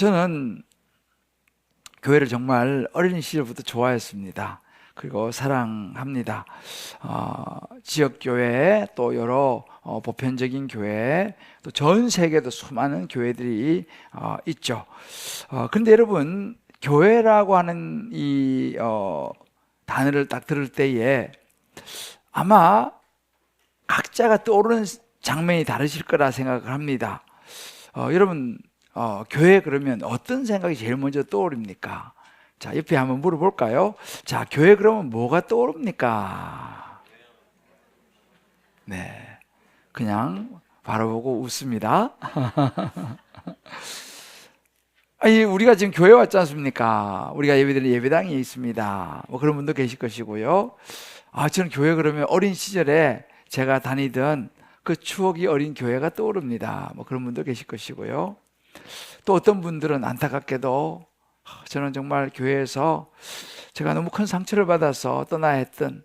저는 교회를 정말 어린 시절부터 좋아했습니다. 그리고 사랑합니다. 지역교회, 또 여러 보편적인 교회, 또 전 세계도 수많은 교회들이 있죠. 그런데 여러분, 교회라고 하는 이 단어를 딱 들을 때에 아마 각자가 떠오르는 장면이 다르실 거라 생각을 합니다. 여러분, 교회 그러면 어떤 생각이 제일 먼저 떠오릅니까? 자, 옆에 한번 물어볼까요? 자, 교회 그러면 뭐가 떠오릅니까? 네, 그냥 바라보고 웃습니다. 아니, 우리가 지금 교회 왔지 않습니까? 우리가 예배드리는 예배당이 있습니다. 뭐 그런 분도 계실 것이고요. 저는 교회 그러면 어린 시절에 제가 다니던 그 추억이 어린 교회가 떠오릅니다. 뭐 그런 분도 계실 것이고요. 또 어떤 분들은 안타깝게도 저는 정말 교회에서 제가 너무 큰 상처를 받아서 떠나야 했던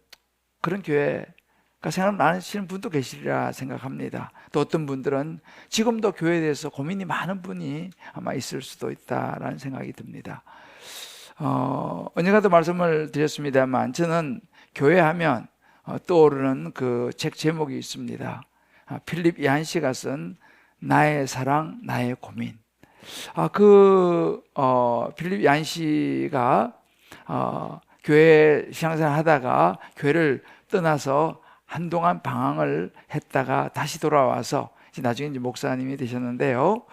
그런 교회가 생각나시는 분도 계시리라 생각합니다. 또 어떤 분들은 지금도 교회에 대해서 고민이 많은 분이 아마 있을 수도 있다라는 생각이 듭니다. 언젠가도 말씀을 드렸습니다만 저는 교회하면 떠오르는 그 책 제목이 있습니다. 필립 이안시가 쓴 나의 사랑, 나의 고민. 필립 이안시가 교회 신앙생활 하다가 교회를 떠나서 한동안 방황을 했다가 다시 돌아와서 나중에 이제 목사님이 되셨는데요.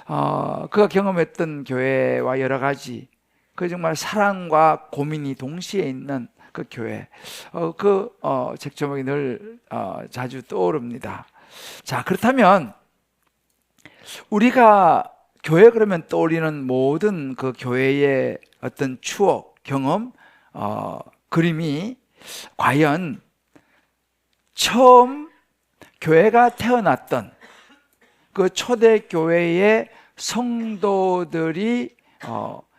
그가 경험했던 교회와 여러 가지 그 정말 사랑과 고민이 동시에 있는 그 교회, 책 제목이 늘 자주 떠오릅니다. 자, 그렇다면 우리가 교회 그러면 떠올리는 모든 그 교회의 어떤 추억, 경험, 그림이 과연 처음 교회가 태어났던 그 초대 교회의 성도들이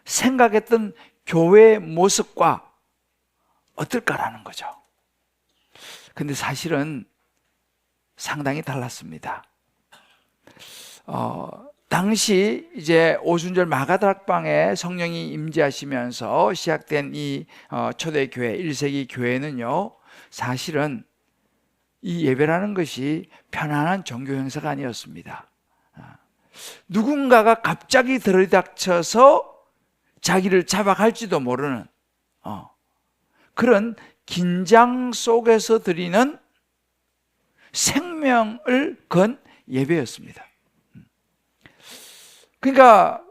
생각했던 교회의 모습과 어떨까라는 거죠. 근데 사실은 상당히 달랐습니다. 당시 이제 오순절 마가다락방에 성령이 임재하시면서 시작된 이 초대교회 1세기 교회는요, 사실은 이 예배라는 것이 편안한 종교 행사가 아니었습니다. 누군가가 갑자기 들이닥쳐서 자기를 잡아갈지도 모르는 그런 긴장 속에서 드리는 생명을 건 예배였습니다. 그러니까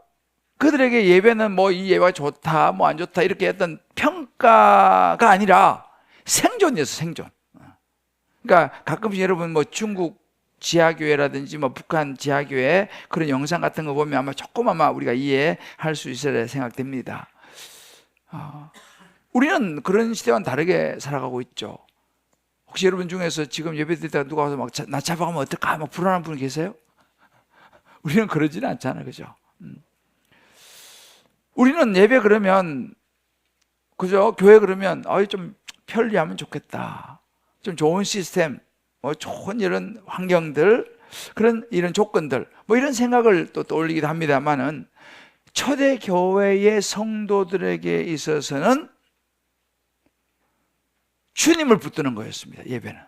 그들에게 예배는 뭐 이 예배가 좋다, 뭐 안 좋다 이렇게 했던 평가가 아니라 생존이었어, 생존. 그러니까 가끔씩 여러분 뭐 중국 지하교회라든지 뭐 북한 지하교회 그런 영상 같은 거 보면 아마 조금 우리가 이해할 수 있으리라 생각됩니다. 우리는 그런 시대와는 다르게 살아가고 있죠. 혹시 여러분 중에서 지금 예배 드릴 때 누가 와서 막 나 잡아가면 어떨까? 막 불안한 분 계세요? 우리는 그러지는 않잖아요, 그죠? 우리는 예배 그러면, 그죠? 교회 그러면, 좀 편리하면 좋겠다. 좀 좋은 시스템, 뭐 좋은 이런 환경들, 이런 조건들, 뭐 이런 생각을 또 떠올리기도 합니다만은, 초대 교회의 성도들에게 있어서는 주님을 붙드는 거였습니다, 예배는.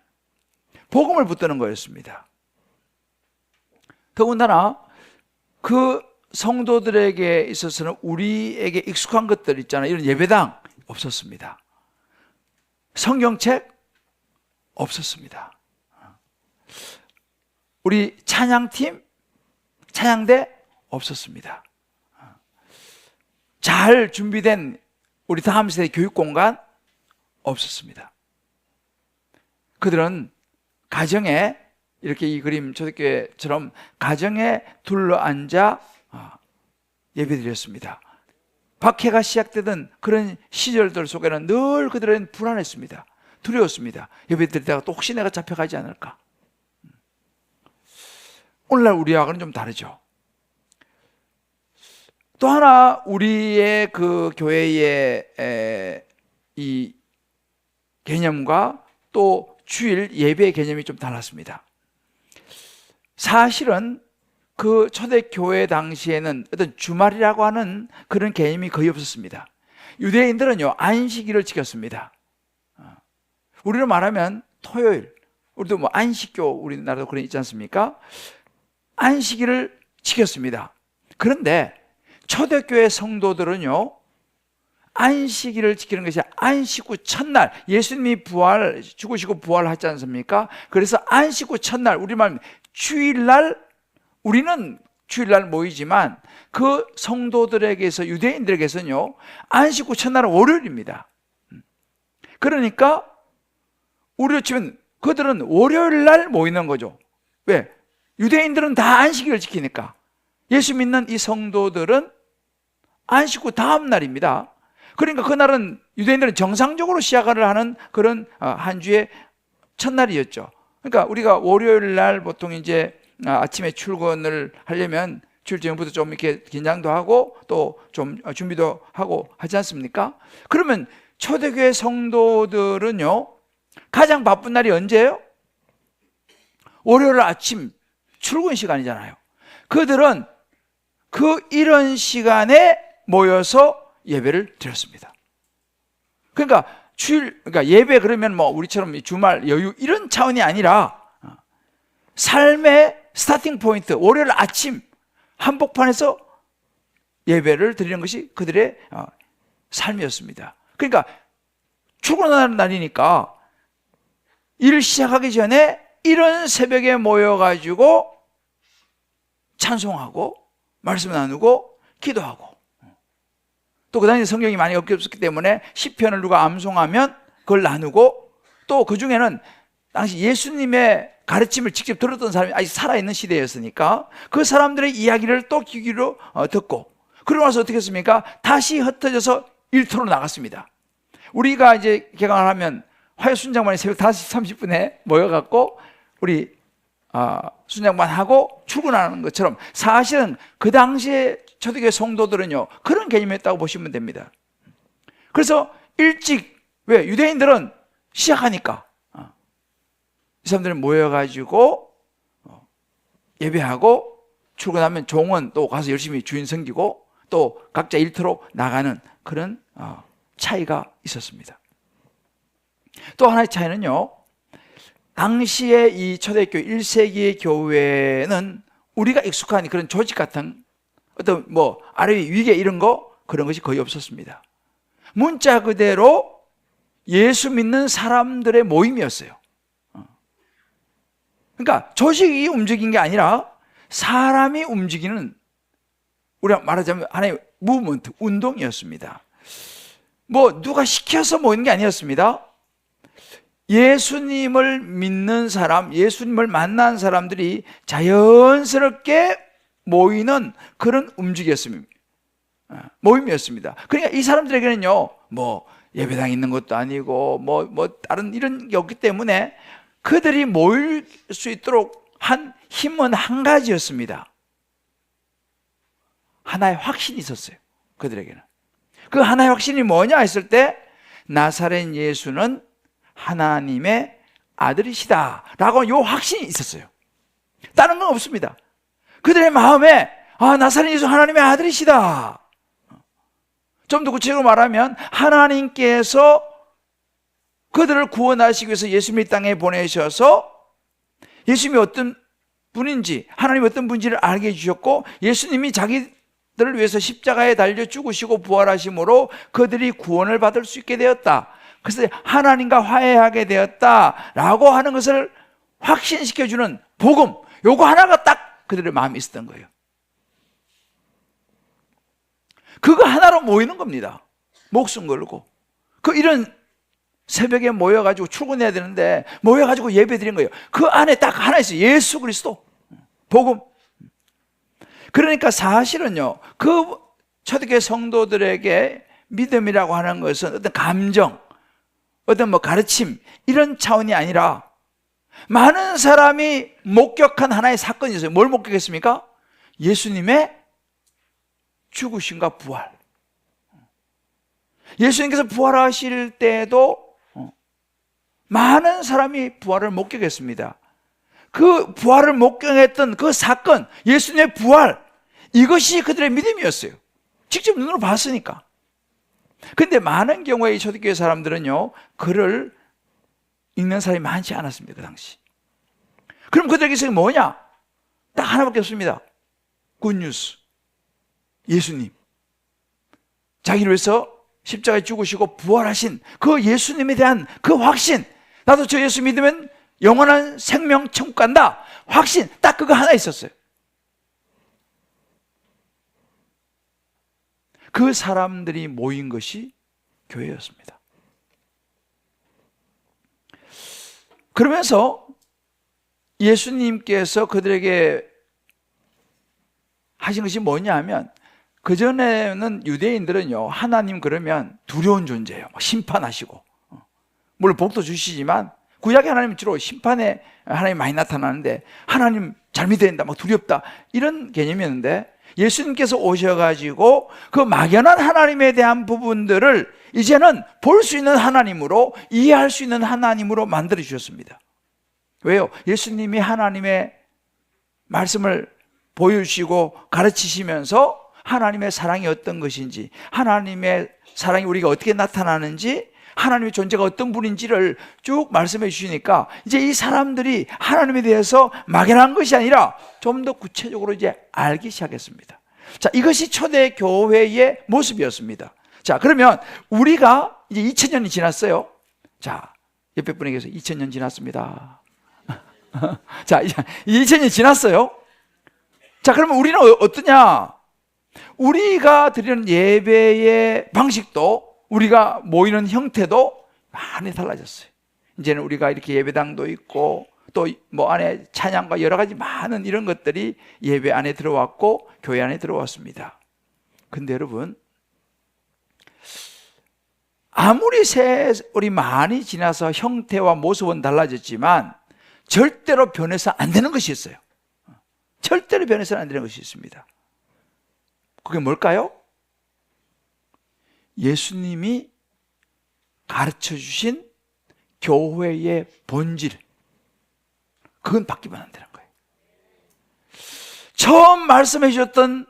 복음을 붙드는 거였습니다. 더군다나 그 성도들에게 있어서는 우리에게 익숙한 것들 있잖아요. 이런 예배당 없었습니다. 성경책 없었습니다. 우리 찬양팀, 찬양대 없었습니다. 잘 준비된 우리 다음 세대 교육공간 없었습니다. 그들은 가정에 이렇게 이 그림 초대교회처럼 가정에 둘러앉아 예배드렸습니다. 박해가 시작되던 그런 시절들 속에는 늘 그들은 불안했습니다. 두려웠습니다. 예배드릴 때가 또 혹시 내가 잡혀가지 않을까. 오늘날 우리와는 좀 다르죠. 또 하나 우리의 그 교회의 이 개념과 또 주일 예배의 개념이 좀 달랐습니다. 사실은 그 초대교회 당시에는 어떤 주말이라고 하는 그런 개념이 거의 없었습니다. 유대인들은요, 안식일을 지켰습니다. 우리로 말하면 토요일, 우리도 뭐 안식교, 우리나라도 그런 있지 않습니까? 안식일을 지켰습니다. 그런데 초대교회 성도들은요, 안식일을 지키는 것이 안식 후 첫날, 예수님이 죽으시고 부활하지 않습니까? 그래서 안식 후 첫날, 우리말 주일날, 우리는 주일날 모이지만 그 성도들에게서, 유대인들에게서는요, 안식 후 첫날은 월요일입니다. 그러니까 우리로 치면 그들은 월요일날 모이는 거죠. 왜? 유대인들은 다 안식일을 지키니까. 예수 믿는 이 성도들은 안식 후 다음 날입니다. 그러니까 그날은 유대인들은 정상적으로 시작을 하는 그런 한 주의 첫날이었죠. 그러니까 우리가 월요일 날 보통 이제 아침에 출근을 하려면 주일 전부터 좀 이렇게 긴장도 하고 또 좀 준비도 하고 하지 않습니까? 그러면 초대교회 성도들은요, 가장 바쁜 날이 언제예요? 월요일 아침 출근 시간이잖아요. 그들은 이런 시간에 모여서 예배를 드렸습니다. 그러니까 그러니까 예배 그러면 뭐 우리처럼 주말 여유 이런 차원이 아니라 삶의 스타팅 포인트, 월요일 아침 한복판에서 예배를 드리는 것이 그들의 삶이었습니다. 그러니까 출근하는 날이니까 일 시작하기 전에 이런 새벽에 모여가지고 찬송하고 말씀 나누고 기도하고, 또 그 당시 성경이 많이 없기 때문에 시편을 누가 암송하면 그걸 나누고, 또 그 중에는 당시 예수님의 가르침을 직접 들었던 사람이 아직 살아있는 시대였으니까 그 사람들의 이야기를 또 귀로 듣고, 그러고 나서 어떻게 했습니까? 다시 흩어져서 일터로 나갔습니다. 우리가 이제 개강을 하면 화요 순장반이 새벽 5시 30분에 모여갖고 우리 순장반하고 출근하는 것처럼, 사실은 그 당시에 초대교회 성도들은요, 그런 개념이었다고 보시면 됩니다. 그래서 일찍, 왜? 유대인들은 시작하니까 이 사람들은 모여가지고 예배하고 출근하면 종은 또 가서 열심히 주인 섬기고 또 각자 일터로 나가는 그런 차이가 있었습니다. 또 하나의 차이는요, 당시에 이 초대교회 1세기의 교회는 우리가 익숙한 그런 조직 같은 어떤 뭐 아래 위계 이런 거, 그런 것이 거의 없었습니다. 문자 그대로 예수 믿는 사람들의 모임이었어요. 그러니까 조직이 움직인 게 아니라 사람이 움직이는, 우리가 말하자면 하나의 무브먼트, 운동이었습니다. 뭐 누가 시켜서 모이는 게 아니었습니다. 예수님을 믿는 사람, 예수님을 만난 사람들이 자연스럽게 모이는 그런 움직임이었습니다. 모임이었습니다. 그러니까 이 사람들에게는요, 뭐 예배당 있는 것도 아니고 뭐 다른 이런 게 없기 때문에 그들이 모일 수 있도록 한 힘은 한 가지였습니다. 하나의 확신이 있었어요, 그들에게는. 그 하나의 확신이 뭐냐 했을 때, 나사렛 예수는 하나님의 아들이시다 라고 요 확신이 있었어요. 다른 건 없습니다. 그들의 마음에 나사렛 예수 하나님의 아들이시다. 좀 더 구체적으로 말하면 하나님께서 그들을 구원하시기 위해서 예수님이 땅에 보내셔서 예수님이 어떤 분인지, 하나님이 어떤 분인지를 알게 해주셨고, 예수님이 자기들을 위해서 십자가에 달려 죽으시고 부활하심으로 그들이 구원을 받을 수 있게 되었다. 그래서 하나님과 화해하게 되었다라고 하는 것을 확신시켜주는 복음, 요거 하나가 딱 그들의 마음에 있었던 거예요. 그거 하나로 모이는 겁니다. 목숨 걸고. 이런 새벽에 모여가지고 출근해야 되는데 모여가지고 예배 드린 거예요. 그 안에 딱 하나 있어요. 예수 그리스도, 복음. 그러니까 사실은요, 그 초대교회 성도들에게 믿음이라고 하는 것은 어떤 감정, 어떤 뭐 가르침 이런 차원이 아니라 많은 사람이 목격한 하나의 사건이 있어요. 뭘 목격했습니까? 예수님의 죽으심과 부활. 예수님께서 부활하실 때도 많은 사람이 부활을 목격했습니다. 그 부활을 목격했던 그 사건, 예수님의 부활, 이것이 그들의 믿음이었어요. 직접 눈으로 봤으니까. 근데 많은 경우에 이 초대교회 사람들은요, 글을 읽는 사람이 많지 않았습니다, 그 당시. 그럼 그들에게서 뭐냐? 딱 하나밖에 없습니다. 굿뉴스. 예수님. 자기를 위해서 십자가에 죽으시고 부활하신 그 예수님에 대한 그 확신. 나도 저 예수 믿으면 영원한 생명 천국 간다. 확신. 딱 그거 하나 있었어요. 그 사람들이 모인 것이 교회였습니다. 그러면서 예수님께서 그들에게 하신 것이 뭐냐 하면, 그전에는 유대인들은요, 하나님 그러면 두려운 존재예요. 심판하시고. 물론 복도 주시지만, 구약의 하나님은 주로 심판에 하나님이 많이 나타나는데, 하나님 잘 믿어야 된다, 막 두렵다, 이런 개념이었는데, 예수님께서 오셔가지고 그 막연한 하나님에 대한 부분들을 이제는 볼 수 있는 하나님으로, 이해할 수 있는 하나님으로 만들어 주셨습니다. 왜요? 예수님이 하나님의 말씀을 보여주시고 가르치시면서 하나님의 사랑이 어떤 것인지, 하나님의 사랑이 우리가 어떻게 나타나는지, 하나님의 존재가 어떤 분인지를 쭉 말씀해 주시니까 이제 이 사람들이 하나님에 대해서 막연한 것이 아니라 좀 더 구체적으로 이제 알기 시작했습니다. 자, 이것이 초대 교회의 모습이었습니다. 자, 그러면 우리가 이제 2000년이 지났어요. 자, 옆에 분에게서 2000년 지났습니다. 자, 2000년이 지났어요. 자, 그러면 우리는 어떠냐? 우리가 드리는 예배의 방식도, 우리가 모이는 형태도 많이 달라졌어요. 이제는 우리가 이렇게 예배당도 있고, 또 뭐 안에 찬양과 여러 가지 많은 이런 것들이 예배 안에 들어왔고, 교회 안에 들어왔습니다. 근데 여러분, 아무리 세월이 많이 지나서 형태와 모습은 달라졌지만 절대로 변해서 안 되는 것이 있어요. 절대로 변해서는 안 되는 것이 있습니다. 그게 뭘까요? 예수님이 가르쳐 주신 교회의 본질, 그건 바뀌면 안 되는 거예요. 처음 말씀해 주셨던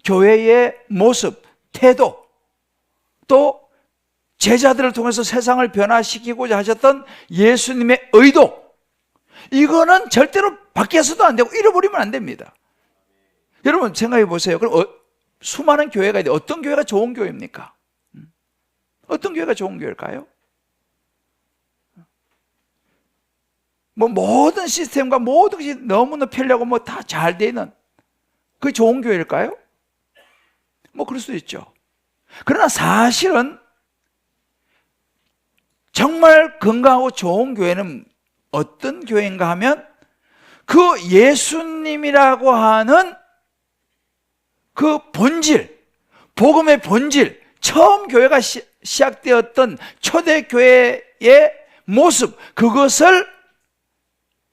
교회의 모습, 태도, 또 제자들을 통해서 세상을 변화시키고자 하셨던 예수님의 의도, 이거는 절대로 바뀌어서도 안 되고 잃어버리면 안 됩니다. 여러분 생각해 보세요. 그럼 수많은 교회가 있는데 어떤 교회가 좋은 교회입니까? 어떤 교회가 좋은 교회일까요? 뭐 모든 시스템과 모든 것이 너무나 편리하고 뭐 다 잘 되는, 그게 좋은 교회일까요? 뭐 그럴 수도 있죠. 그러나 사실은 정말 건강하고 좋은 교회는 어떤 교회인가 하면, 그 예수님이라고 하는 그 본질, 복음의 본질, 처음 교회가 시작되었던 초대교회의 모습, 그것을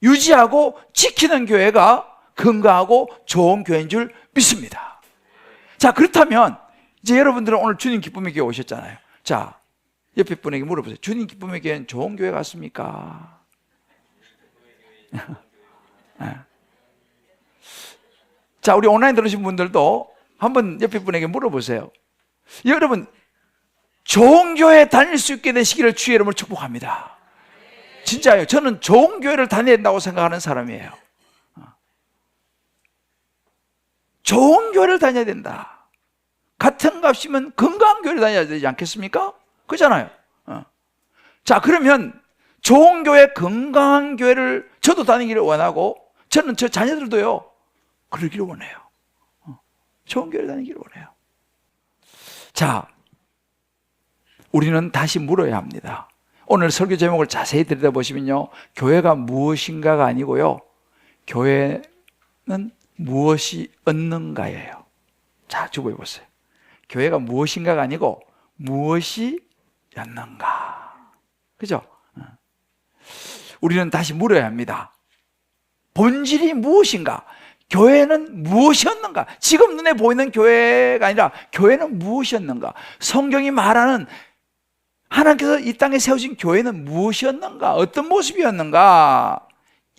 유지하고 지키는 교회가 건강하고 좋은 교회인 줄 믿습니다. 자, 그렇다면 이제 여러분들은 오늘 주님 기쁨의 교회 오셨잖아요. 자, 옆에 분에게 물어보세요. 주님 기쁨의 교회는 좋은 교회 같습니까? 자, 우리 온라인 들으신 분들도 한번 옆에 분에게 물어보세요. 여러분, 좋은 교회 다닐 수 있게 되시기를 주의 이름으로 축복합니다. 진짜요. 저는 좋은 교회를 다녀야 된다고 생각하는 사람이에요. 좋은 교회를 다녀야 된다. 같은 값이면 건강한 교회를 다녀야 되지 않겠습니까? 그렇잖아요. 자, 그러면 좋은 교회, 건강한 교회를 저도 다니기를 원하고, 저는 저 자녀들도요, 그러기를 원해요. 좋은 교회를 다니기를 원해요. 자, 우리는 다시 물어야 합니다. 오늘 설교 제목을 자세히 들여다보시면요, 교회가 무엇인가가 아니고요, 교회는 무엇이 얻는가예요. 자, 주보해 보세요. 교회가 무엇인가가 아니고 무엇이 얻는가. 그죠? 우리는 다시 물어야 합니다. 본질이 무엇인가? 교회는 무엇이었는가? 지금 눈에 보이는 교회가 아니라 교회는 무엇이었는가? 성경이 말하는 하나님께서 이 땅에 세우신 교회는 무엇이었는가? 어떤 모습이었는가?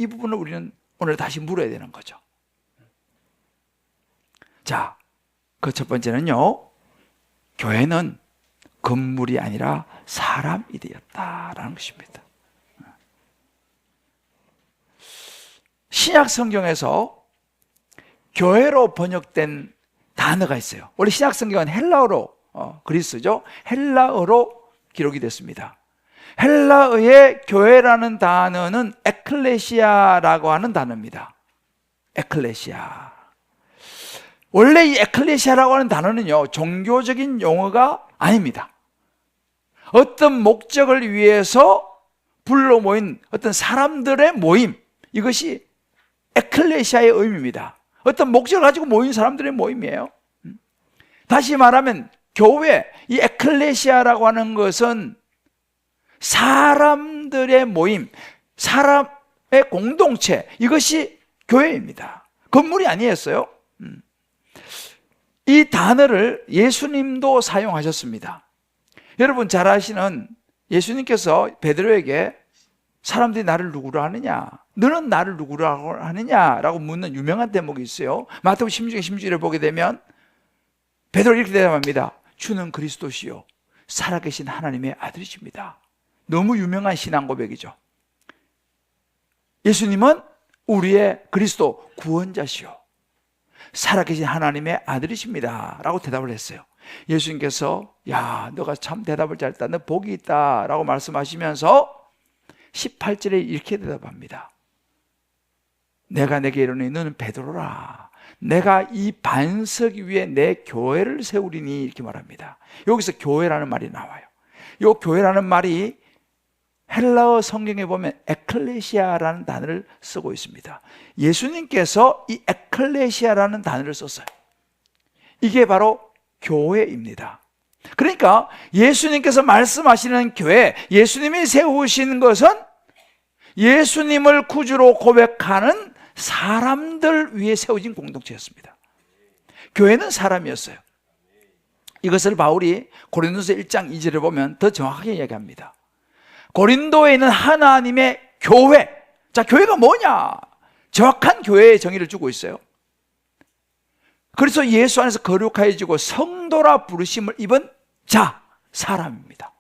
이 부분을 우리는 오늘 다시 물어야 되는 거죠. 자, 그 첫 번째는요, 교회는 건물이 아니라 사람이 되었다라는 것입니다. 신약 성경에서 교회로 번역된 단어가 있어요. 원래 신약 성경은 헬라어로, 그리스죠. 헬라어로 기록이 됐습니다. 헬라어의 교회라는 단어는 에클레시아라고 하는 단어입니다. 에클레시아. 원래 이 에클레시아라고 하는 단어는요, 종교적인 용어가 아닙니다. 어떤 목적을 위해서 불러 모인 어떤 사람들의 모임, 이것이 에클레시아의 의미입니다. 어떤 목적을 가지고 모인 사람들의 모임이에요. 다시 말하면 교회, 이 에클레시아라고 하는 것은 사람들의 모임, 사람의 공동체, 이것이 교회입니다. 건물이 아니었어요. 이 단어를 예수님도 사용하셨습니다. 여러분 잘 아시는 예수님께서 베드로에게 사람들이 나를 누구로 하느냐, 너는 나를 누구로 하느냐라고 묻는 유명한 대목이 있어요. 마태복음 16장 16절에 보게 되면 베드로 이렇게 대답합니다. 주는 그리스도시요 살아계신 하나님의 아들이십니다. 너무 유명한 신앙 고백이죠. 예수님은 우리의 그리스도 구원자시요 살아계신 하나님의 아들이십니다 라고 대답을 했어요. 예수님께서 야, 너가 참 대답을 잘했다, 너 복이 있다 라고 말씀하시면서 18절에 이렇게 대답합니다. 내가 내게 이르노니 너는 베드로라, 내가 이 반석 위에 내 교회를 세우리니, 이렇게 말합니다. 여기서 교회라는 말이 나와요. 이 교회라는 말이 헬라어 성경에 보면 에클레시아라는 단어를 쓰고 있습니다. 예수님께서 이 에클레시아라는 단어를 썼어요. 이게 바로 교회입니다. 그러니까 예수님께서 말씀하시는 교회, 예수님이 세우신 것은 예수님을 구주로 고백하는 사람들 위에 세워진 공동체였습니다. 교회는 사람이었어요. 이것을 바울이 고린도서 1장 2절에 보면 더 정확하게 이야기합니다. 고린도에 있는 하나님의 교회. 자, 교회가 뭐냐? 정확한 교회의 정의를 주고 있어요. 그래서 예수 안에서 거룩하여지고 성도라 부르심을 입은 자, 사람입니다.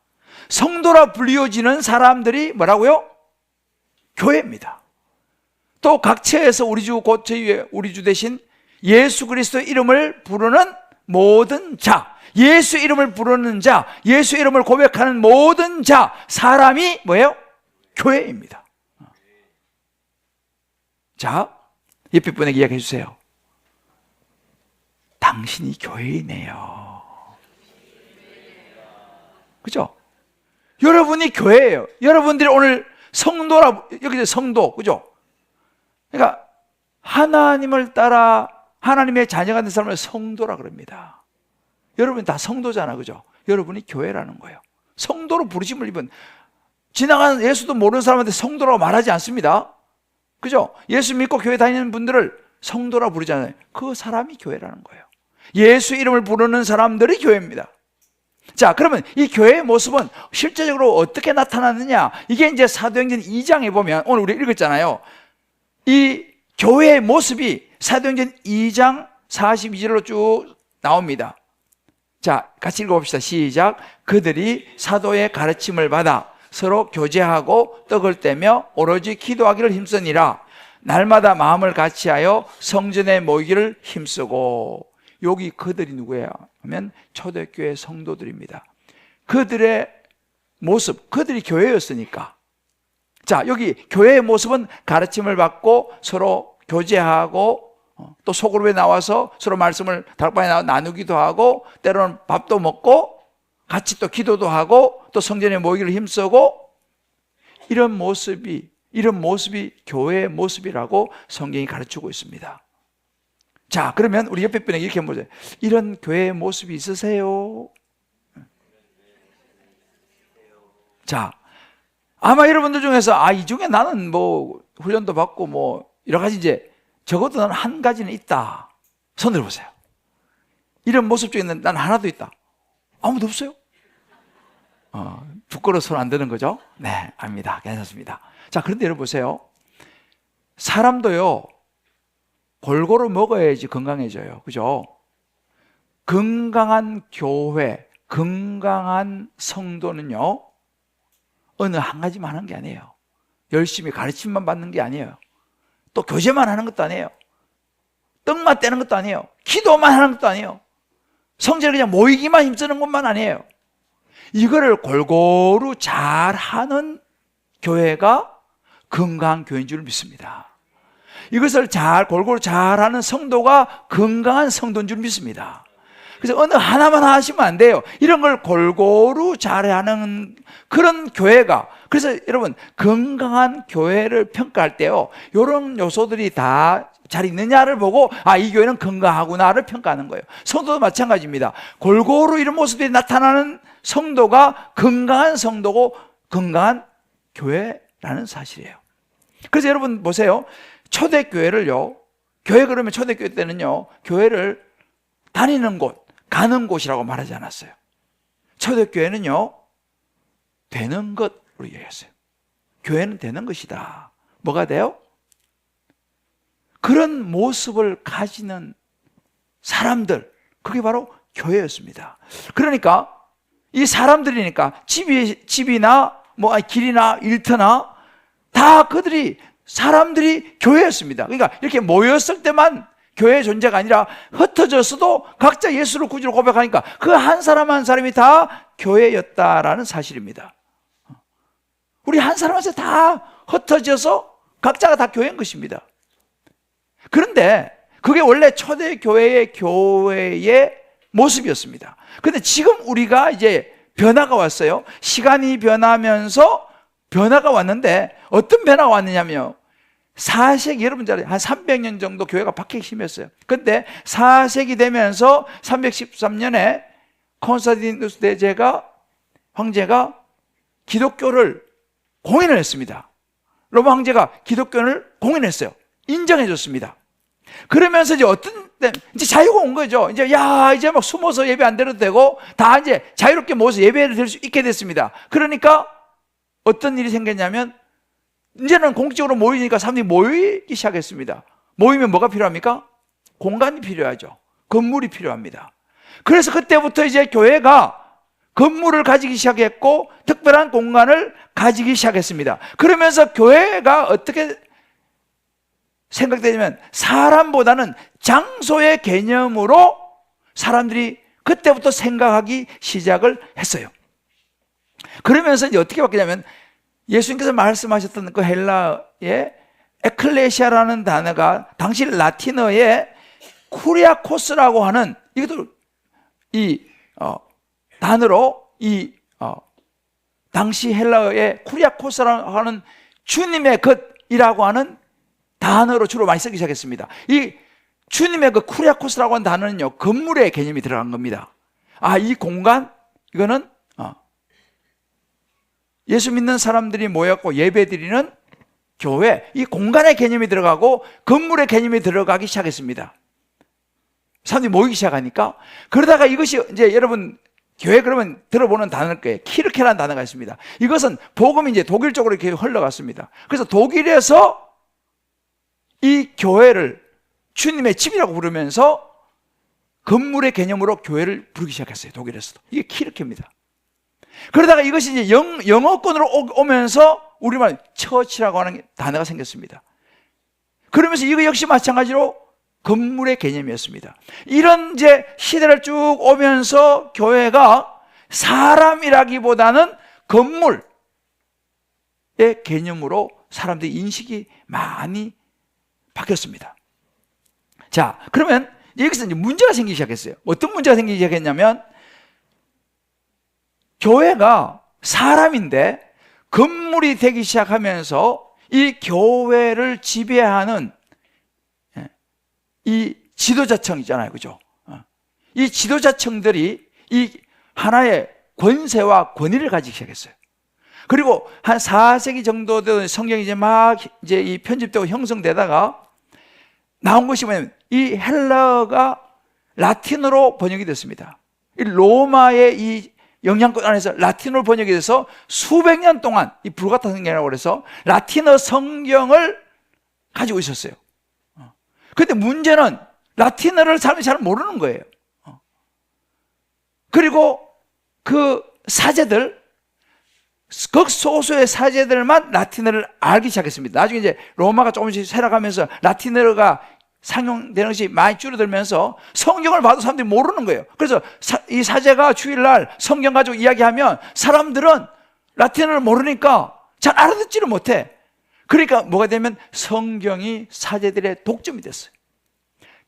성도라 불리워지는 사람들이 뭐라고요? 교회입니다. 또 각처에서 우리 주 곧 저희 우리 주 대신 예수 그리스도의 이름을 부르는 모든 자, 예수 이름을 부르는 자, 예수 이름을 고백하는 모든 자, 사람이 뭐예요? 교회입니다. 자, 옆에 분에게 이야기해 주세요. 당신이 교회이네요. 그죠? 여러분이 교회예요. 여러분들이 오늘 성도라, 여기서 성도, 그죠? 그러니까 하나님을 따라 하나님의 자녀가 된 사람을 성도라 그럽니다. 여러분이 다 성도잖아, 그죠? 여러분이 교회라는 거예요. 성도로 부르심을 입은, 지나가는 예수도 모르는 사람한테 성도라고 말하지 않습니다. 그죠? 예수 믿고 교회 다니는 분들을 성도라 부르잖아요. 그 사람이 교회라는 거예요. 예수 이름을 부르는 사람들이 교회입니다. 자, 그러면 이 교회의 모습은 실제적으로 어떻게 나타나느냐? 이게 이제 사도행전 2장에 보면, 오늘 우리 읽었잖아요. 이 교회의 모습이 사도행전 2장 42절로 쭉 나옵니다. 자, 같이 읽어봅시다. 시작. 그들이 사도의 가르침을 받아 서로 교제하고 떡을 떼며 오로지 기도하기를 힘쓰니라. 날마다 마음을 같이하여 성전에 모이기를 힘쓰고. 여기 그들이 누구예요? 하면 초대교회 성도들입니다. 그들의 모습, 그들이 교회였으니까. 자, 여기 교회의 모습은 가르침을 받고 서로 교제하고 또 소그룹에 나와서 서로 말씀을 다락방에 나와 나누기도 하고 때로는 밥도 먹고 같이 또 기도도 하고 또 성전에 모이기를 힘쓰고, 이런 모습이 교회의 모습이라고 성경이 가르치고 있습니다. 자, 그러면 우리 옆에 분에게 이렇게 보세요. 이런 교회의 모습이 있으세요? 자, 아마 여러분들 중에서 이 중에 나는 뭐 훈련도 받고 뭐 여러 가지 이제 적어도 난 한 가지는 있다. 손 들어보세요. 이런 모습 중에 난 하나도 있다. 아무도 없어요? 부끄러워 손 안 드는 거죠? 네, 압니다. 괜찮습니다. 자, 그런데 여러분 보세요. 사람도요, 골고루 먹어야지 건강해져요. 그죠? 건강한 교회, 건강한 성도는요, 어느 한 가지만 하는 게 아니에요. 열심히 가르침만 받는 게 아니에요. 또 교제만 하는 것도 아니에요. 떡만 떼는 것도 아니에요. 기도만 하는 것도 아니에요. 성전에 그냥 모이기만 힘쓰는 것만 아니에요. 이거를 골고루 잘하는 교회가 건강한 교회인 줄 믿습니다. 이것을 골고루 잘하는 성도가 건강한 성도인 줄 믿습니다. 그래서 어느 하나만 하시면 안 돼요. 이런 걸 골고루 잘하는 그런 교회가, 그래서 여러분 건강한 교회를 평가할 때요, 이런 요소들이 다 잘 있느냐를 보고 이 교회는 건강하구나를 평가하는 거예요. 성도도 마찬가지입니다. 골고루 이런 모습들이 나타나는 성도가 건강한 성도고 건강한 교회라는 사실이에요. 그래서 여러분 보세요. 초대교회를요, 교회 그러면 초대교회 때는요, 교회를 다니는 곳, 가는 곳이라고 말하지 않았어요. 초대교회는요, 되는 것으로 얘기했어요. 교회는 되는 것이다. 뭐가 돼요? 그런 모습을 가지는 사람들, 그게 바로 교회였습니다. 그러니까 이 사람들이니까 집이나 뭐 길이나 일터나 다 사람들이 교회였습니다. 그러니까 이렇게 모였을 때만 교회의 존재가 아니라 흩어졌어도 각자 예수를 구주로 고백하니까 그 한 사람 한 사람이 다 교회였다라는 사실입니다. 우리 한 사람한테 다 흩어져서 각자가 다 교회인 것입니다. 그런데 그게 원래 초대교회의 교회의 모습이었습니다. 그런데 지금 우리가 이제 변화가 왔어요. 시간이 변하면서 변화가 왔는데 어떤 변화가 왔느냐면요, 4세기, 여러분 잘 한 300년 정도 교회가 박해가 심했어요. 그런데 4세기 되면서 313년에 콘스탄티누스 대제가 황제가 기독교를 공인을 했습니다. 로마 황제가 기독교를 공인했어요. 인정해 줬습니다. 그러면서 이제 어떤 때 이제 자유가 온 거죠. 이제 막 숨어서 예배 안 드려도 되고 다 이제 자유롭게 모여서 예배를 드릴 수 있게 됐습니다. 그러니까 어떤 일이 생겼냐면 이제는 공식적으로 모이니까 사람들이 모이기 시작했습니다. 모이면 뭐가 필요합니까? 공간이 필요하죠. 건물이 필요합니다. 그래서 그때부터 이제 교회가 건물을 가지기 시작했고 특별한 공간을 가지기 시작했습니다. 그러면서 교회가 어떻게 생각되냐면 사람보다는 장소의 개념으로 사람들이 그때부터 생각하기 시작을 했어요. 그러면서 이제 어떻게 바뀌냐면 예수님께서 말씀하셨던 그 헬라의 에클레시아라는 단어가 당시 라틴어의 쿠리아코스라고 하는, 이것도 이 단어로 당시 헬라어의 쿠리아코스라고 하는 주님의 것이라고 하는 단어로 주로 많이 쓰기 시작했습니다. 이 주님의 그 쿠리아코스라고 하는 단어는요, 건물의 개념이 들어간 겁니다. 이 공간, 이거는 예수 믿는 사람들이 모였고 예배드리는 교회, 이 공간의 개념이 들어가고 건물의 개념이 들어가기 시작했습니다. 사람들이 모이기 시작하니까. 그러다가 이것이 이제 여러분 교회 그러면 들어보는 단어일 거예요. 키르케라는 단어가 있습니다. 이것은 복음이 이제 독일 쪽으로 이렇게 흘러갔습니다. 그래서 독일에서 이 교회를 주님의 집이라고 부르면서 건물의 개념으로 교회를 부르기 시작했어요. 독일에서도. 이게 키르케입니다. 그러다가 이것이 이제 영어권으로 오면서 우리말 처치라고 하는 단어가 생겼습니다. 그러면서 이거 역시 마찬가지로 건물의 개념이었습니다. 이런 이제 시대를 쭉 오면서 교회가 사람이라기보다는 건물의 개념으로 사람들의 인식이 많이 바뀌었습니다. 자, 그러면 여기서 이제 문제가 생기기 시작했어요. 어떤 문제가 생기기 시작했냐면 교회가 사람인데 건물이 되기 시작하면서 이 교회를 지배하는 이 지도자층 있잖아요. 그죠? 이 지도자층들이 이 하나의 권세와 권위를 가지기 시작했어요. 그리고 한 4세기 정도 된 성경이 이제 이 편집되고 형성되다가 나온 것이 뭐냐면 이 헬라어가 라틴어로 번역이 됐습니다. 이 로마의 이 영향권 안에서 라틴어로 번역이 돼서 수백 년 동안 이 불가타 성경이라고 그래서 라틴어 성경을 가지고 있었어요. 근데 문제는 라틴어를 사람이 잘 모르는 거예요. 그리고 그 사제들, 극소수의 사제들만 라틴어를 알기 시작했습니다. 나중에 이제 로마가 조금씩 쇠락하면서 라틴어가 상용되는 것이 많이 줄어들면서 성경을 봐도 사람들이 모르는 거예요. 그래서 이 사제가 주일날 성경 가지고 이야기하면 사람들은 라틴어를 모르니까 잘 알아듣지를 못해. 그러니까 뭐가 되면 성경이 사제들의 독점이 됐어요.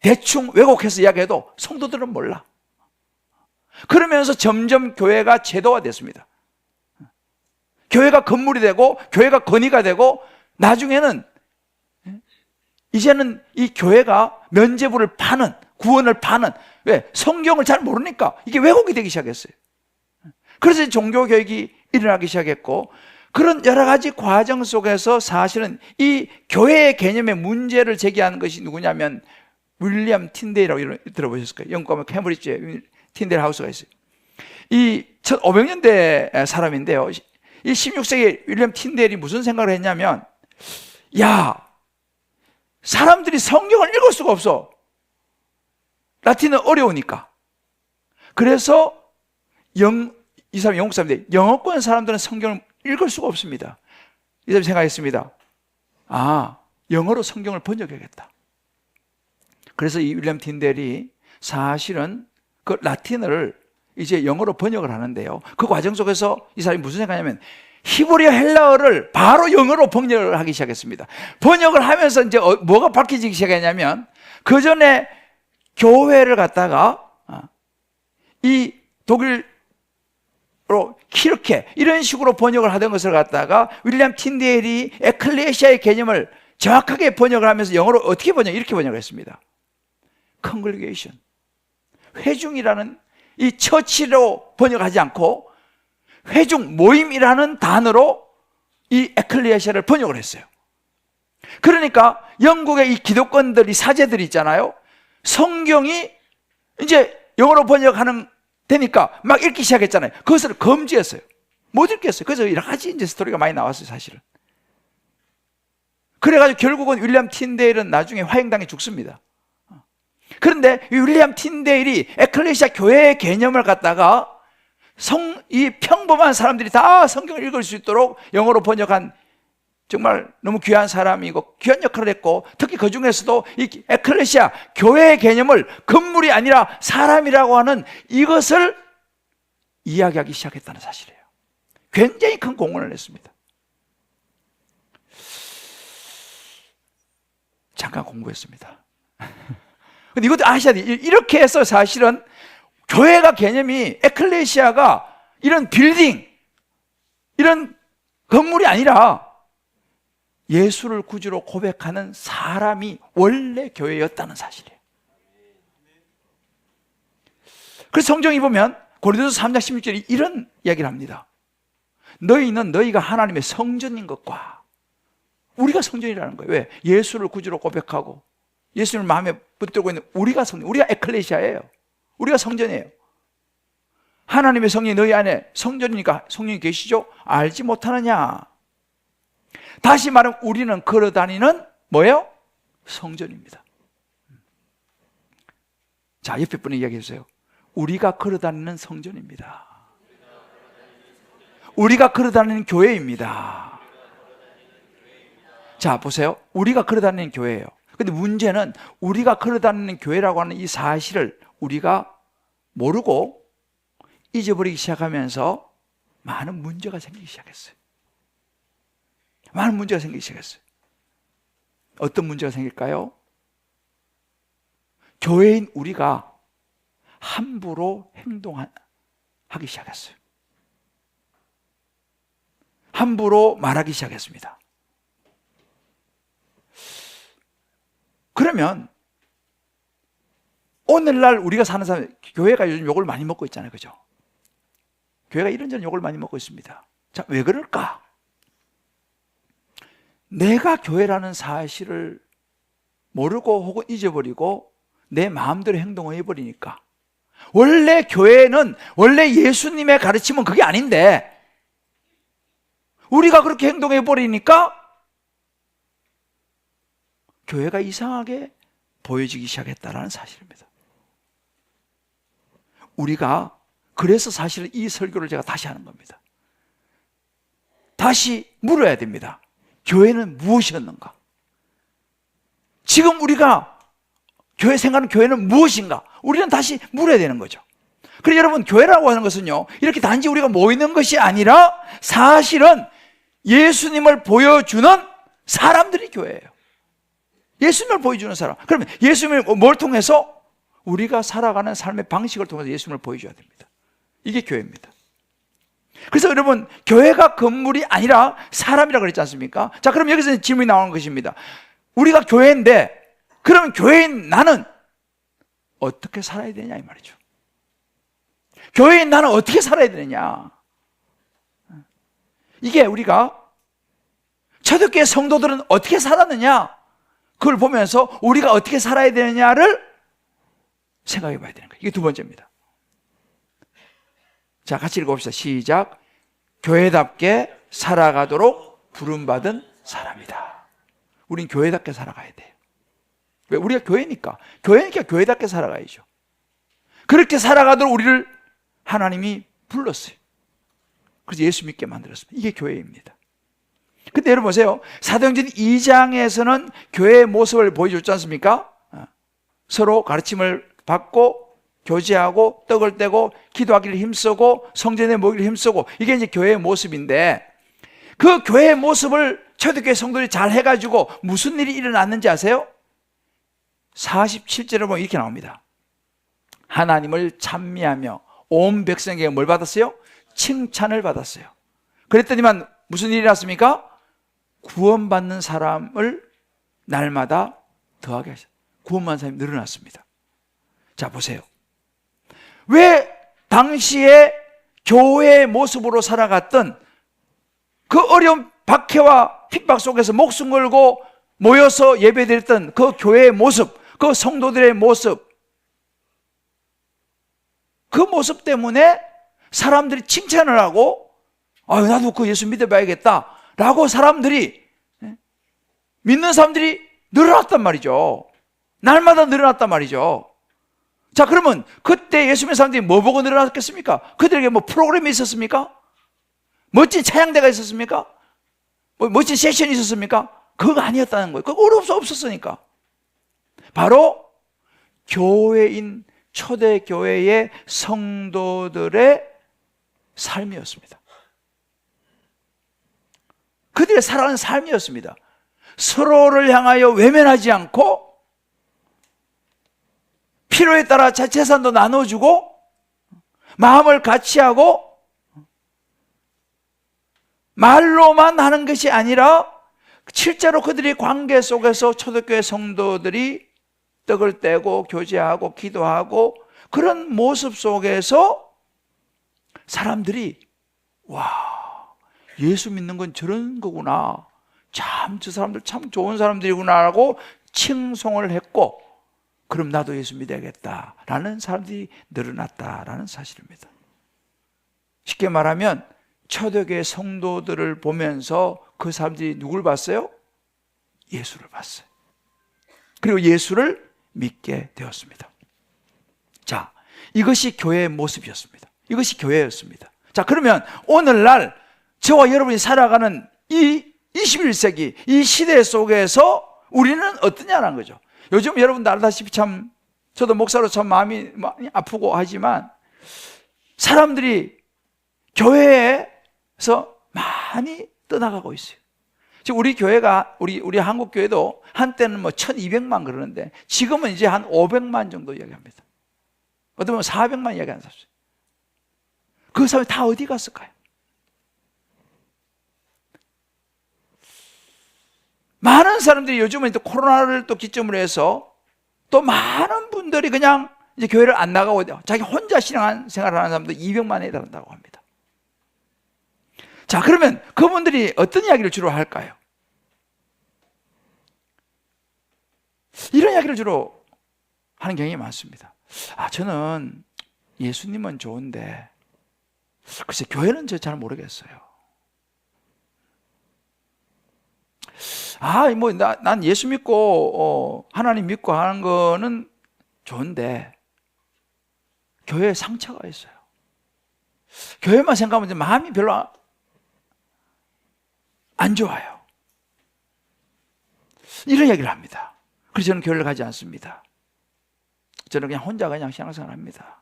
대충 왜곡해서 이야기해도 성도들은 몰라. 그러면서 점점 교회가 제도화됐습니다. 교회가 건물이 되고 교회가 건의가 되고 나중에는 이제는 이 교회가 면죄부를 파는, 구원을 파는, 왜? 성경을 잘 모르니까 이게 왜곡이 되기 시작했어요. 그래서 종교개혁이 일어나기 시작했고, 그런 여러 가지 과정 속에서 사실은 이 교회의 개념의 문제를 제기하는 것이 누구냐면 윌리엄 틴데이라고 들어보셨을 거예요. 영국 가면 캠브리지에 틴데이 하우스가 있어요. 이 1500년대 사람인데요. 이 16세기 윌리엄 틴데일이 무슨 생각을 했냐면, 야, 사람들이 성경을 읽을 수가 없어. 라틴어 어려우니까. 그래서 이 사람 영국 사람인데 영어권 사람들은 성경을 읽을 수가 없습니다. 이 사람이 생각했습니다. 아, 영어로 성경을 번역해야겠다. 그래서 이 윌리엄 틴델이 사실은 그 라틴어를 이제 영어로 번역을 하는데요. 그 과정 속에서 이 사람이 무슨 생각하냐면 히브리어 헬라어를 바로 영어로 번역을 하기 시작했습니다. 번역을 하면서 이제 뭐가 밝혀지기 시작했냐면 그 전에 교회를 갖다가 이 독일로 키르케 이런 식으로 번역을 하던 것을 갖다가 윌리엄 틴데일이 에클레시아의 개념을 정확하게 번역을 하면서 영어로 어떻게 이렇게 번역을 했습니다. Congregation, 회중이라는 이 처치로 번역하지 않고 회중, 모임이라는 단어로 이 에클레시아를 번역을 했어요. 그러니까 영국의 이 기독권들, 이 사제들이 있잖아요. 성경이 이제 영어로 번역하는 되니까 막 읽기 시작했잖아요. 그것을 금지했어요. 못 읽겠어요. 그래서 여러 가지 이제 스토리가 많이 나왔어요, 사실은. 그래가지고 결국은 윌리엄 틴데일은 나중에 화형당해 죽습니다. 그런데 이 윌리엄 틴데일이 에클레시아 교회의 개념을 갖다가 이 평범한 사람들이 다 성경을 읽을 수 있도록 영어로 번역한 정말 너무 귀한 사람이고 귀한 역할을 했고, 특히 그 중에서도 이 에클레시아 교회의 개념을 건물이 아니라 사람이라고 하는 이것을 이야기하기 시작했다는 사실이에요. 굉장히 큰 공헌을 했습니다. 잠깐 공부했습니다. 근데 이것도 아셔야 돼요. 이렇게 해서 사실은 교회가 개념이 에클레시아가 이런 빌딩, 이런 건물이 아니라 예수를 구주로 고백하는 사람이 원래 교회였다는 사실이에요. 그래서 성경이 보면 고린도서 3장 16절에 이런 이야기를 합니다. 너희는 너희가 하나님의 성전인 것과, 우리가 성전이라는 거예요. 왜? 예수를 구주로 고백하고 예수님을 마음에 붙들고 있는 우리가 성전, 우리가 에클레시아예요. 우리가 성전이에요. 하나님의 성령이 너희 안에 성전이니까 성령이 계시죠? 알지 못하느냐? 다시 말하면 우리는 걸어다니는 뭐예요? 성전입니다. 자, 옆에 분에 이야기해 주세요. 우리가 걸어다니는 성전입니다. 우리가 걸어다니는 교회입니다. 자, 보세요. 우리가 걸어다니는 교회예요. 근데 문제는 우리가 걸어다니는 교회라고 하는 이 사실을 우리가 모르고 잊어버리기 시작하면서 많은 문제가 생기기 시작했어요. 많은 문제가 생기기 시작했어요. 어떤 문제가 생길까요? 교회인 우리가 함부로 행동하기 시작했어요. 함부로 말하기 시작했습니다. 그러면 오늘날 우리가 사는 사람, 교회가 요즘 욕을 많이 먹고 있잖아요. 그죠? 교회가 이런저런 욕을 많이 먹고 있습니다. 자, 왜 그럴까? 내가 교회라는 사실을 모르고 혹은 잊어버리고 내 마음대로 행동을 해버리니까. 원래 교회는, 원래 예수님의 가르침은 그게 아닌데 우리가 그렇게 행동해버리니까 교회가 이상하게 보여지기 시작했다는 사실입니다. 우리가 그래서 사실 이 설교를 제가 다시 하는 겁니다. 다시 물어야 됩니다. 교회는 무엇이었는가? 지금 우리가 교회 생각하는 교회는 무엇인가? 우리는 다시 물어야 되는 거죠. 그래서 여러분, 교회라고 하는 것은요, 이렇게 단지 우리가 모이는 것이 아니라 사실은 예수님을 보여주는 사람들이 교회예요. 예수님을 보여주는 사람. 그러면 예수님을 뭘 통해서? 우리가 살아가는 삶의 방식을 통해서 예수님을 보여줘야 됩니다. 이게 교회입니다. 그래서 여러분, 교회가 건물이 아니라 사람이라고 그랬지 않습니까? 자, 그럼 여기서 질문이 나오는 것입니다. 우리가 교회인데, 그러면 교회인 나는 어떻게 살아야 되냐, 이 말이죠. 교회인 나는 어떻게 살아야 되느냐. 이게 우리가 초대교회 성도들은 어떻게 살았느냐, 그걸 보면서 우리가 어떻게 살아야 되느냐를 생각해 봐야 되는 거예요. 이게 두 번째입니다. 자, 같이 읽어봅시다. 시작. 교회답게 살아가도록 부름받은 사람이다. 우린 교회답게 살아가야 돼요. 왜? 우리가 교회니까. 교회니까 교회답게 살아가야죠. 그렇게 살아가도록 우리를 하나님이 불렀어요. 그래서 예수 믿게 만들었습니다. 이게 교회입니다. 근데 여러분 보세요. 사도행전 2장에서는 교회의 모습을 보여줬지 않습니까? 서로 가르침을 받고 교제하고 떡을 떼고 기도하기를 힘쓰고 성전에 모이기를 힘쓰고, 이게 이제 교회의 모습인데, 그 교회의 모습을 초대교회 성도들이 잘 해가지고 무슨 일이 일어났는지 아세요? 47절에 보면 이렇게 나옵니다. 하나님을 찬미하며 온 백성에게 뭘 받았어요? 칭찬을 받았어요. 그랬더니만 무슨 일이 났습니까? 구원받는 사람을 날마다 더하게 하셨어요. 구원받는 사람이 늘어났습니다. 자, 보세요. 왜 당시에 교회의 모습으로 살아갔던 그 어려운 박해와 핍박 속에서 목숨 걸고 모여서 예배드렸던 그 교회의 모습, 그 성도들의 모습, 그 모습 때문에 사람들이 칭찬을 하고, 나도 그 예수 믿어봐야겠다 라고 사람들이, 믿는 사람들이 늘어났단 말이죠. 날마다 늘어났단 말이죠. 자, 그러면 그때 예수 믿는 사람들이 뭐 보고 늘어났겠습니까? 그들에게 뭐 프로그램이 있었습니까? 멋진 찬양대가 있었습니까? 뭐 멋진 세션이 있었습니까? 그거 아니었다는 거예요. 그거 없었으니까. 바로 교회인 초대교회의 성도들의 삶이었습니다. 그들의 살아가는 삶이었습니다. 서로를 향하여 외면하지 않고 필요에 따라 재산도 나눠주고 마음을 같이 하고, 말로만 하는 것이 아니라 실제로 그들이 관계 속에서 초대교회 성도들이 떡을 떼고 교제하고 기도하고, 그런 모습 속에서 사람들이 예수 믿는 건 저런 거구나, 참 저 사람들 참 좋은 사람들이구나 라고 칭송을 했고, 그럼 나도 예수 믿어야겠다라는 사람들이 늘어났다라는 사실입니다. 쉽게 말하면 초대교회 성도들을 보면서 그 사람들이 누굴 봤어요? 예수를 봤어요. 그리고 예수를 믿게 되었습니다. 자, 이것이 교회의 모습이었습니다. 이것이 교회였습니다. 자, 그러면 오늘날 저와 여러분이 살아가는 이 21세기 이 시대 속에서 우리는 어떠냐는 거죠. 요즘 여러분들 알다시피 참, 저도 목사로 참 마음이 많이 아프고 하지만, 사람들이 교회에서 많이 떠나가고 있어요. 지금 우리 교회가, 우리 한국 교회도 한때는 뭐 1200만 그러는데, 지금은 이제 한 500만 정도 이야기합니다. 어떤 분은 400만 이야기하는 사람. 그 사람이 다 어디 갔을까요? 많은 사람들이 요즘은 또 코로나를 또 기점으로 해서 또 많은 분들이 그냥 이제 교회를 안 나가고 자기 혼자 생활을 하는 사람도 200만에 달한다고 합니다. 자, 그러면 그분들이 어떤 이야기를 주로 할까요? 이런 이야기를 주로 하는 경향이 많습니다. 저는 예수님은 좋은데 글쎄 교회는 저 잘 모르겠어요. 난 예수 믿고, 하나님 믿고 하는 거는 좋은데, 교회에 상처가 있어요. 교회만 생각하면 마음이 별로 안 좋아요. 이런 얘기를 합니다. 그래서 저는 교회를 가지 않습니다. 저는 그냥 혼자 그냥 신앙생활 합니다.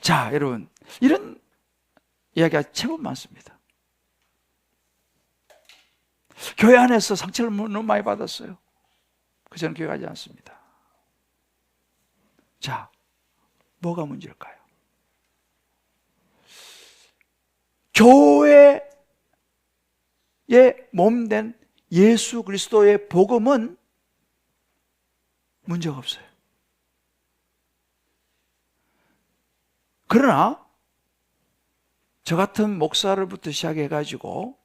자, 여러분, 이런 이야기가 제법 많습니다. 교회 안에서 상처를 너무 많이 받았어요. 그래서 저는 교회 가지 않습니다. 자, 뭐가 문제일까요? 교회의 몸된 예수 그리스도의 복음은 문제가 없어요. 그러나 저 같은 목사로부터 시작해가지고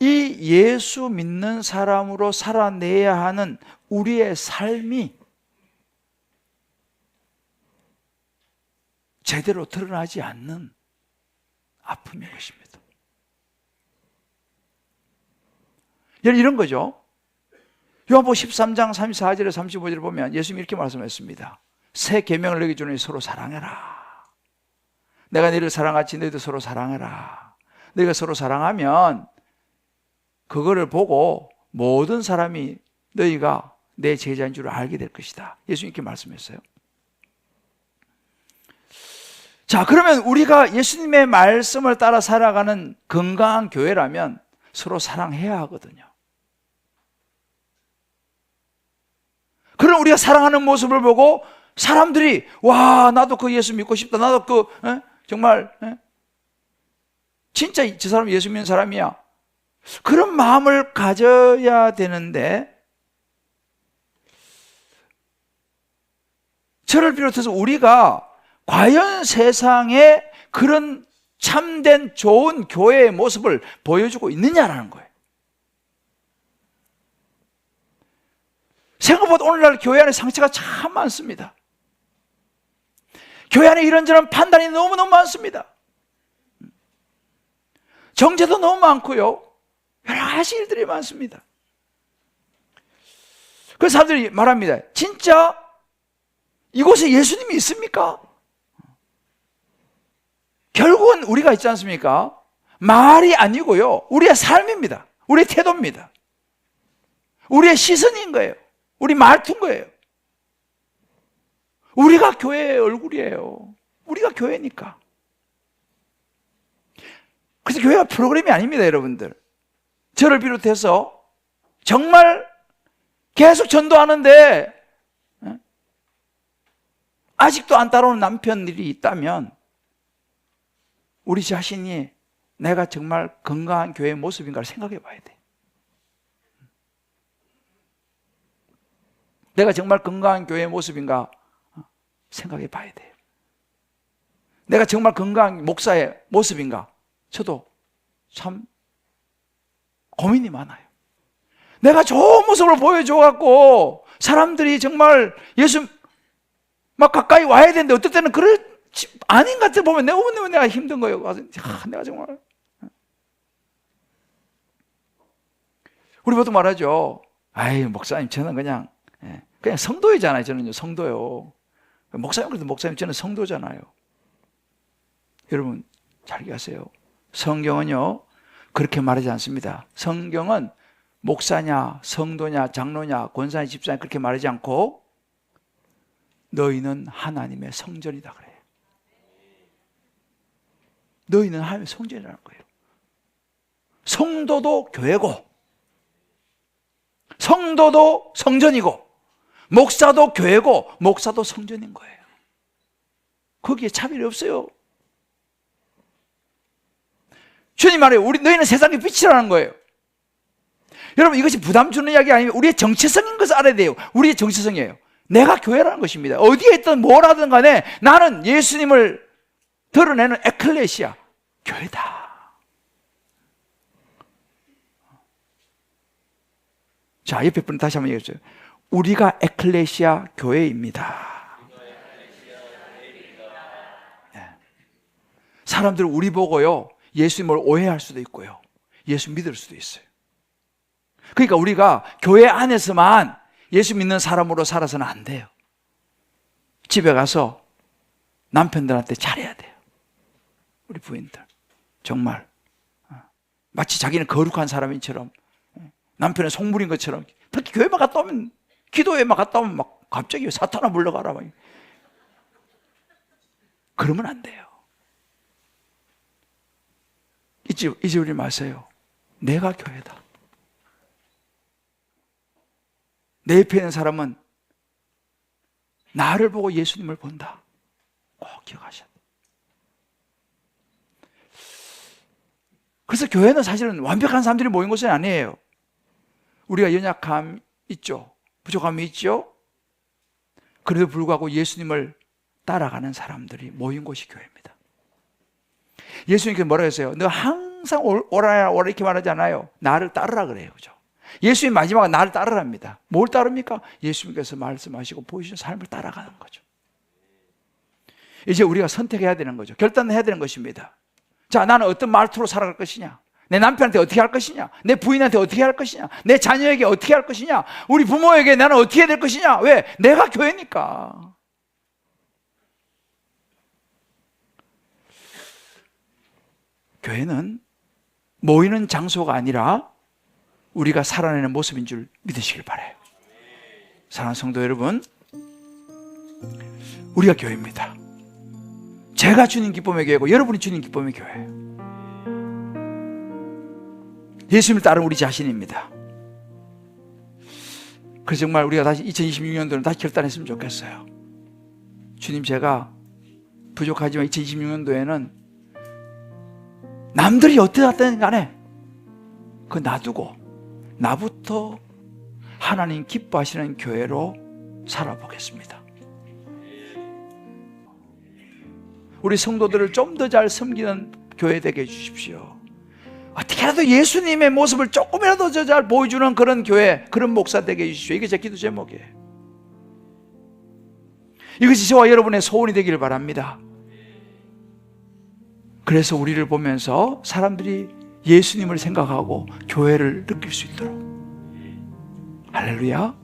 이 예수 믿는 사람으로 살아내야 하는 우리의 삶이 제대로 드러나지 않는 아픔인 것입니다. 이런 거죠. 요한복음 13장 34절에 35절을 보면 예수님이 이렇게 말씀했습니다. 새 계명을 너희에게 주노니 서로 사랑해라. 내가 너희를 사랑하지 너희도 서로 사랑해라. 너희가 서로 사랑하면 그거를 보고 모든 사람이 너희가 내 제자인 줄 알게 될 것이다. 예수님 이렇게 말씀했어요. 자, 그러면 우리가 예수님의 말씀을 따라 살아가는 건강한 교회라면 서로 사랑해야 하거든요. 그럼 우리가 사랑하는 모습을 보고 사람들이 와, 나도 그 예수 믿고 싶다. 나도 정말 진짜 저 사람 예수 믿는 사람이야. 그런 마음을 가져야 되는데 저를 비롯해서 우리가 과연 세상에 그런 참된 좋은 교회의 모습을 보여주고 있느냐라는 거예요. 생각보다 오늘날 교회 안에 상처가 참 많습니다. 교회 안에 이런저런 판단이 너무너무 많습니다. 정죄도 너무 많고요. 여러 가지 일들이 많습니다. 그래서 사람들이 말합니다. 진짜 이곳에 예수님이 있습니까? 결국은 우리가 있지 않습니까? 말이 아니고요. 우리의 삶입니다. 우리의 태도입니다. 우리의 시선인 거예요. 우리 말투인 거예요. 우리가 교회의 얼굴이에요. 우리가 교회니까. 그래서 교회가 프로그램이 아닙니다, 여러분들. 저를 비롯해서 정말 계속 전도하는데 아직도 안 따라오는 남편들이 있다면 우리 자신이 내가 정말 건강한 교회의 모습인가를 생각해 봐야 돼. 내가 정말 건강한 교회의 모습인가 생각해 봐야 돼요. 내가 정말 건강한 목사의 모습인가? 저도 참 고민이 많아요. 내가 좋은 모습을 보여줘갖고 사람들이 정말 예수 막 가까이 와야 되는데 어떨 때는 아닌 것 같아 보면 내가 힘든 거예요. 내가 정말. 우리 보통 말하죠. 아이, 목사님, 저는 그냥 성도이잖아요. 저는요, 성도요. 목사님, 그래도 목사님, 저는 성도잖아요. 여러분, 잘 기억하세요. 성경은요, 그렇게 말하지 않습니다. 성경은 목사냐, 성도냐, 장로냐, 권사냐, 집사냐, 그렇게 말하지 않고, 너희는 하나님의 성전이다 그래요. 너희는 하나님의 성전이라는 거예요. 성도도 교회고, 성도도 성전이고, 목사도 교회고, 목사도 성전인 거예요. 거기에 차별이 없어요. 주님 말해요. 너희는 세상의 빛이라는 거예요. 여러분, 이것이 부담 주는 이야기 아니면 우리의 정체성인 것을 알아야 돼요. 우리의 정체성이에요. 내가 교회라는 것입니다. 어디에 있든 뭘 하든 간에 나는 예수님을 드러내는 에클레시아, 교회다. 자, 옆에 분 다시 한번 얘기해주세요. 우리가 에클레시아 교회입니다. 네. 사람들은 우리 보고요, 예수님을 오해할 수도 있고요. 예수 믿을 수도 있어요. 그러니까 우리가 교회 안에서만 예수 믿는 사람으로 살아서는 안 돼요. 집에 가서 남편들한테 잘해야 돼요. 우리 부인들 정말 마치 자기는 거룩한 사람인처럼, 남편의 속물인 것처럼, 특히 교회만 갔다 오면, 기도회만 갔다 오면 막 갑자기 사탄아 물러가라 막. 그러면 안 돼요. 잊어버리지 마세요. 내가 교회다. 내 옆에 있는 사람은 나를 보고 예수님을 본다. 꼭 기억하셔야 돼요. 그래서 교회는 사실은 완벽한 사람들이 모인 곳은 아니에요. 우리가 연약함 있죠. 부족함이 있죠. 그래도 불구하고 예수님을 따라가는 사람들이 모인 곳이 교회입니다. 예수님께서 뭐라고 했어요? 너 항상 오라 이렇게 말하지 않아요. 나를 따르라 그래요. 그죠? 예수님 마지막에 나를 따르랍니다. 뭘 따릅니까? 예수님께서 말씀하시고 보여주신 삶을 따라가는 거죠. 이제 우리가 선택해야 되는 거죠. 결단해야 되는 것입니다. 자, 나는 어떤 말투로 살아갈 것이냐? 내 남편한테 어떻게 할 것이냐? 내 부인한테 어떻게 할 것이냐? 내 자녀에게 어떻게 할 것이냐? 우리 부모에게 나는 어떻게 될 것이냐? 왜? 내가 교회니까. 교회는 모이는 장소가 아니라 우리가 살아내는 모습인 줄 믿으시길 바라요. 사랑하는 성도 여러분, 우리가 교회입니다. 제가 주님 기쁨의 교회고 여러분이 주님 기쁨의 교회예요. 예수님을 따르는 우리 자신입니다. 그래서 정말 우리가 다시 2026년도는 다시 결단했으면 좋겠어요. 주님, 제가 부족하지만 2026년도에는 남들이 어떻게 하든 간에 그거 놔두고 나부터 하나님 기뻐하시는 교회로 살아보겠습니다. 우리 성도들을 좀 더 잘 섬기는 교회 되게 해주십시오. 어떻게라도 예수님의 모습을 조금이라도 더 잘 보여주는 그런 교회, 그런 목사 되게 해주십시오. 이게 제 기도 제목이에요. 이것이 저와 여러분의 소원이 되기를 바랍니다. 그래서 우리를 보면서 사람들이 예수님을 생각하고 교회를 느낄 수 있도록. 할렐루야.